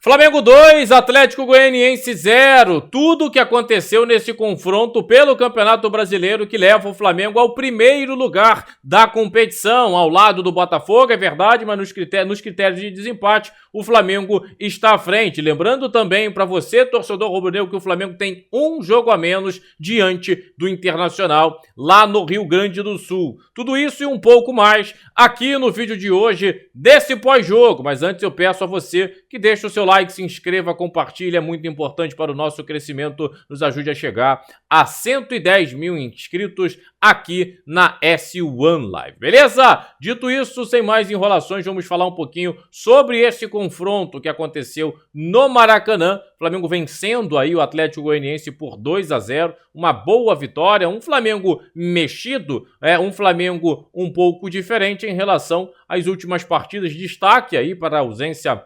Flamengo 2, Atlético Goianiense 0. Tudo o que aconteceu nesse confronto pelo Campeonato Brasileiro que leva o Flamengo ao primeiro lugar da competição, ao lado do Botafogo, é verdade, mas nos critérios de desempate, o Flamengo está à frente. Lembrando também para você, torcedor rubro-negro, que o Flamengo tem um jogo a menos diante do Internacional, lá no Rio Grande do Sul. Tudo isso e um pouco mais aqui no vídeo de hoje desse pós-jogo. Mas antes eu peço a você que deixe o seu like, se inscreva, compartilhe, é muito importante para o nosso crescimento, nos ajude a chegar a 110 mil inscritos aqui na S1 Live, beleza? Dito isso, sem mais enrolações, vamos falar um pouquinho sobre esse confronto que aconteceu no Maracanã. Flamengo vencendo aí o Atlético Goianiense por 2-0, uma boa vitória, um Flamengo mexido, um Flamengo um pouco diferente em relação às últimas partidas. Destaque aí para a ausência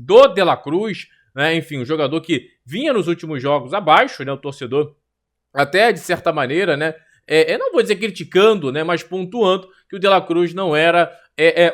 do De La Cruz, né? Enfim, um jogador que vinha nos últimos jogos abaixo, né? O torcedor até, de certa maneira, né? Não vou dizer criticando, né? Mas pontuando que o De La Cruz não era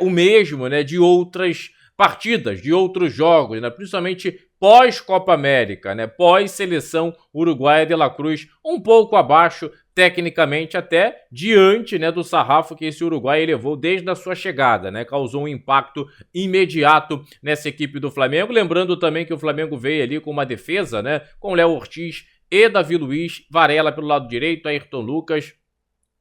o mesmo, né? De outras partidas, de outros jogos, né? Principalmente pós-Copa América, né? Pós-seleção uruguaia. De La Cruz um pouco abaixo, tecnicamente, até diante, né, do sarrafo que esse Uruguai elevou desde a sua chegada, né? Causou um impacto imediato nessa equipe do Flamengo. Lembrando também que o Flamengo veio ali com uma defesa, né? Com Léo Ortiz e Davi Luiz, Varela pelo lado direito, Ayrton Lucas.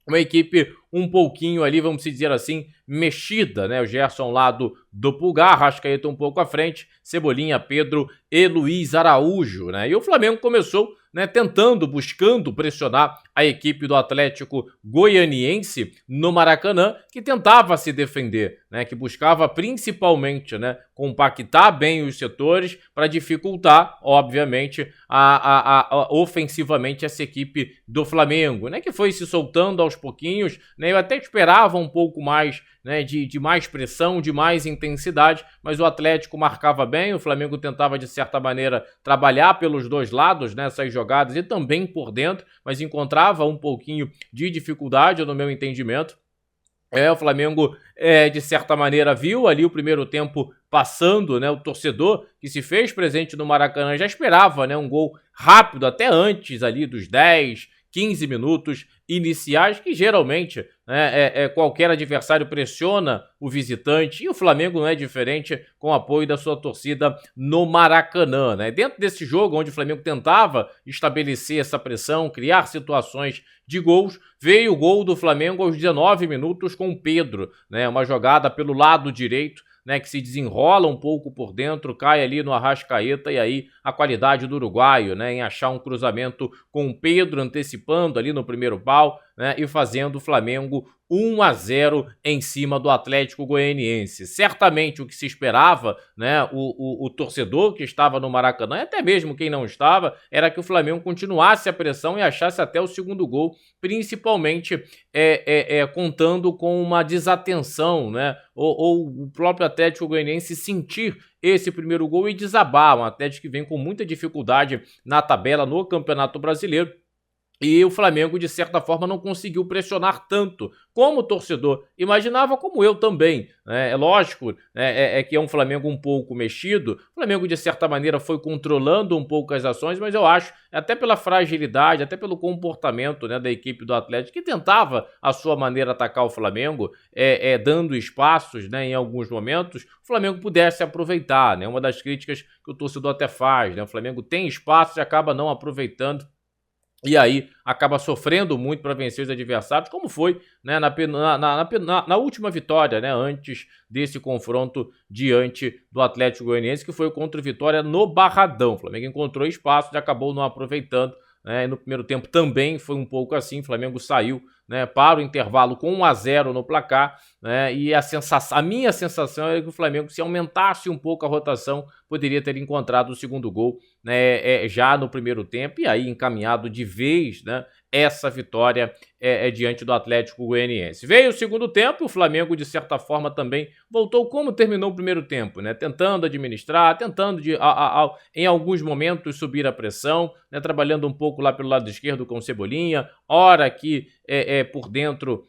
Uma equipe um pouquinho ali, vamos dizer assim, mexida, né? O Gerson ao lado do Pulgar, Arrascaeta um pouco à frente, Cebolinha, Pedro e Luiz Araújo, né? E o Flamengo começou, né, buscando pressionar a equipe do Atlético Goianiense no Maracanã, que tentava se defender, né, que buscava principalmente, né, compactar bem os setores para dificultar, obviamente, ofensivamente essa equipe do Flamengo, né, que foi se soltando aos pouquinhos, né? Eu até esperava um pouco mais, né, de mais pressão, de mais intensidade, mas o Atlético marcava bem, o Flamengo tentava de certa maneira trabalhar pelos dois lados nessas jogadas e também por dentro, mas encontrava um pouquinho de dificuldade no meu entendimento. O Flamengo, de certa maneira, viu ali o primeiro tempo passando, né? O torcedor que se fez presente no Maracanã já esperava, né, um gol rápido, até antes ali dos 10, 15 minutos iniciais, que geralmente, né, qualquer adversário pressiona o visitante, e o Flamengo não é diferente com o apoio da sua torcida no Maracanã, né? Dentro desse jogo, onde o Flamengo tentava estabelecer essa pressão, criar situações de gols, veio o gol do Flamengo aos 19 minutos com o Pedro, né? Uma jogada pelo lado direito, né, que se desenrola um pouco por dentro, cai ali no Arrascaeta, e aí a qualidade do uruguaio, né, em achar um cruzamento com o Pedro antecipando ali no primeiro pau, né, e fazendo o Flamengo 1-0 em cima do Atlético Goianiense. Certamente o que se esperava, né, o torcedor que estava no Maracanã, e até mesmo quem não estava, era que o Flamengo continuasse a pressão e achasse até o segundo gol, principalmente contando com uma desatenção, né, ou o próprio Atlético Goianiense sentir esse primeiro gol e desabar. Um Atlético que vem com muita dificuldade na tabela no Campeonato Brasileiro. E o Flamengo, de certa forma, não conseguiu pressionar tanto como o torcedor imaginava, como eu também. É lógico, que é um Flamengo um pouco mexido. O Flamengo, de certa maneira, foi controlando um pouco as ações, mas eu acho, até pela fragilidade, até pelo comportamento, né, da equipe do Atlético, que tentava, à sua maneira, atacar o Flamengo, dando espaços, né, em alguns momentos, o Flamengo pudesse aproveitar, né? Uma das críticas que o torcedor até faz, né? O Flamengo tem espaço e acaba não aproveitando. E aí acaba sofrendo muito para vencer os adversários, como foi, né, na última vitória, né, antes desse confronto diante do Atlético Goianiense, que foi contra o Vitória no Barradão. O Flamengo encontrou espaço e acabou não aproveitando, né? No primeiro tempo também foi um pouco assim, o Flamengo saiu, né, para o intervalo com 1-0 no placar, né, e a minha sensação é que o Flamengo, se aumentasse um pouco a rotação, poderia ter encontrado o segundo gol, né, já no primeiro tempo, e aí encaminhado de vez, né, essa vitória diante do Atlético Goianiense. Veio o segundo tempo, o Flamengo, de certa forma, também voltou como terminou o primeiro tempo, né, tentando administrar, tentando em alguns momentos subir a pressão, né, trabalhando um pouco lá pelo lado esquerdo com o Cebolinha, ora aqui por dentro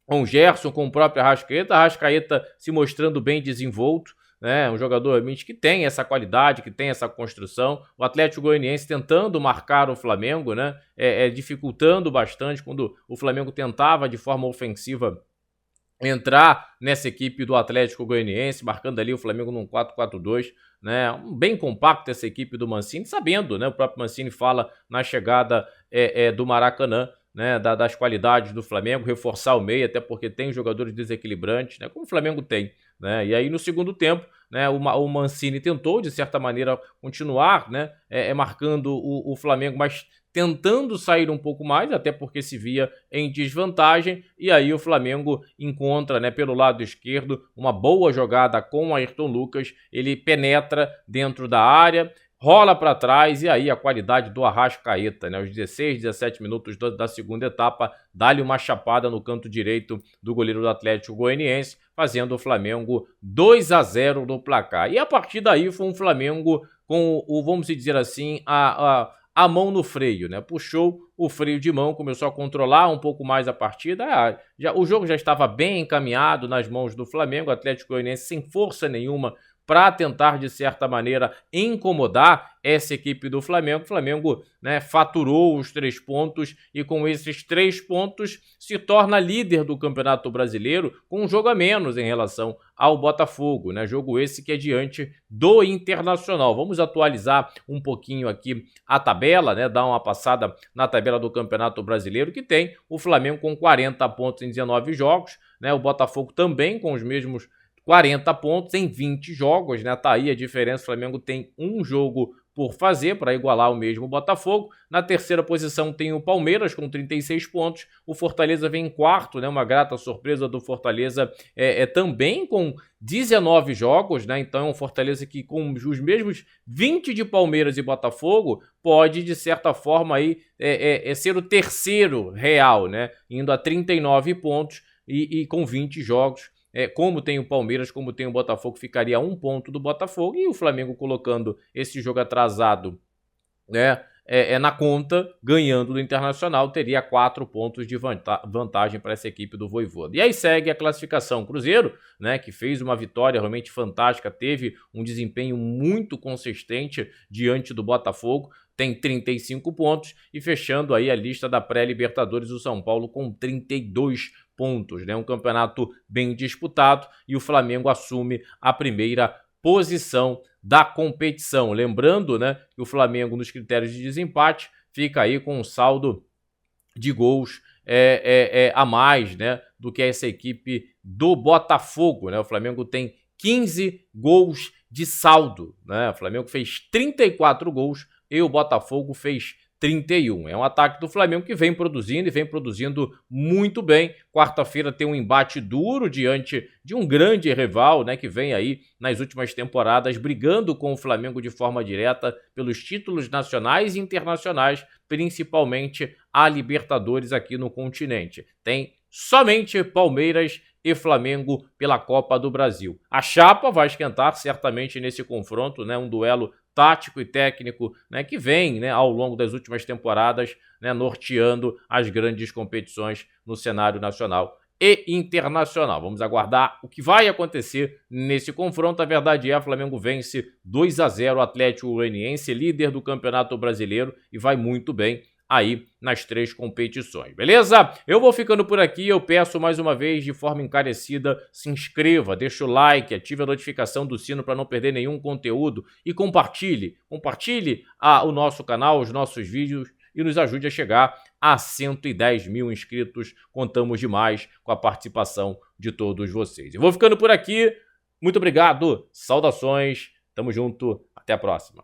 com o Gerson, com o próprio Arrascaeta se mostrando bem desenvolto, né? Um jogador realmente que tem essa qualidade, que tem essa construção. O Atlético Goianiense tentando marcar o Flamengo, né? Dificultando bastante quando o Flamengo tentava de forma ofensiva entrar nessa equipe do Atlético Goianiense, marcando ali o Flamengo num 4-4-2, né? Bem compacto essa equipe do Mancini, sabendo, né? O próprio Mancini fala na chegada do Maracanã, né? Das qualidades do Flamengo, reforçar o meio, até porque tem jogadores desequilibrantes, né? Como o Flamengo tem, né? E aí no segundo tempo, né? O Mancini tentou, de certa maneira, continuar, né? Marcando o Flamengo, mas tentando sair um pouco mais, até porque se via em desvantagem, e aí o Flamengo encontra, né, pelo lado esquerdo, uma boa jogada com o Ayrton Lucas, ele penetra dentro da área, rola para trás, e aí a qualidade do Arrascaeta, né, aos 16, 17 minutos da segunda etapa, dá-lhe uma chapada no canto direito do goleiro do Atlético Goianiense, fazendo o Flamengo 2-0 no placar. E a partir daí foi um Flamengo com o, vamos dizer assim, a mão no freio, né? Puxou o freio de mão, começou a controlar um pouco mais a partida. O jogo já estava bem encaminhado nas mãos do Flamengo, o Atlético Goianiense sem força nenhuma para tentar, de certa maneira, incomodar essa equipe do Flamengo. O Flamengo, né, faturou os 3 pontos e com esses 3 pontos se torna líder do Campeonato Brasileiro com um jogo a menos em relação ao Botafogo, né? Jogo esse que é diante do Internacional. Vamos atualizar um pouquinho aqui a tabela, né? Dar uma passada na tabela do Campeonato Brasileiro, que tem o Flamengo com 40 pontos em 19 jogos, né? O Botafogo também com os mesmos 40 pontos em 20 jogos, né? Tá aí a diferença, o Flamengo tem um jogo por fazer para igualar o mesmo Botafogo. Na terceira posição tem o Palmeiras com 36 pontos, o Fortaleza vem em quarto, né? Uma grata surpresa do Fortaleza também com 19 jogos, né? Então é um Fortaleza que com os mesmos 20 de Palmeiras e Botafogo pode, de certa forma, aí, ser o terceiro real, né? Indo a 39 pontos e com 20 jogos. Como tem o Palmeiras, como tem o Botafogo, ficaria 1 ponto do Botafogo, e o Flamengo colocando esse jogo atrasado, né, na conta, ganhando do Internacional, teria 4 pontos de vantagem para essa equipe do Vojvoda. E aí segue a classificação. Cruzeiro, né, que fez uma vitória realmente fantástica, teve um desempenho muito consistente diante do Botafogo, tem 35 pontos, e fechando aí a lista da pré-Libertadores, o São Paulo com 32 pontos, né? Um campeonato bem disputado, e o Flamengo assume a primeira posição da competição. Lembrando, né, que o Flamengo, nos critérios de desempate, fica aí com um saldo de gols a mais, né, do que essa equipe do Botafogo, né? O Flamengo tem 15 gols de saldo, né? O Flamengo fez 34 gols e o Botafogo fez 31. É um ataque do Flamengo que vem produzindo, e vem produzindo muito bem. Quarta-feira tem um embate duro diante de um grande rival, né, que vem aí nas últimas temporadas brigando com o Flamengo de forma direta pelos títulos nacionais e internacionais, principalmente a Libertadores aqui no continente. Tem somente Palmeiras e Flamengo pela Copa do Brasil. A chapa vai esquentar certamente nesse confronto, né, um duelo tático e técnico, né, que vem, né, ao longo das últimas temporadas, né, norteando as grandes competições no cenário nacional e internacional. Vamos aguardar o que vai acontecer nesse confronto. A verdade é, o Flamengo vence 2-0 o Atlético Goianiense, líder do Campeonato Brasileiro, e vai muito bem aí nas 3 competições, beleza? Eu vou ficando por aqui. Eu peço mais uma vez, de forma encarecida, se inscreva, deixa o like, ative a notificação do sino para não perder nenhum conteúdo, e compartilhe o nosso canal, os nossos vídeos, e nos ajude a chegar a 110 mil inscritos. Contamos demais com a participação de todos vocês. Eu vou ficando por aqui. Muito obrigado, saudações, tamo junto, até a próxima.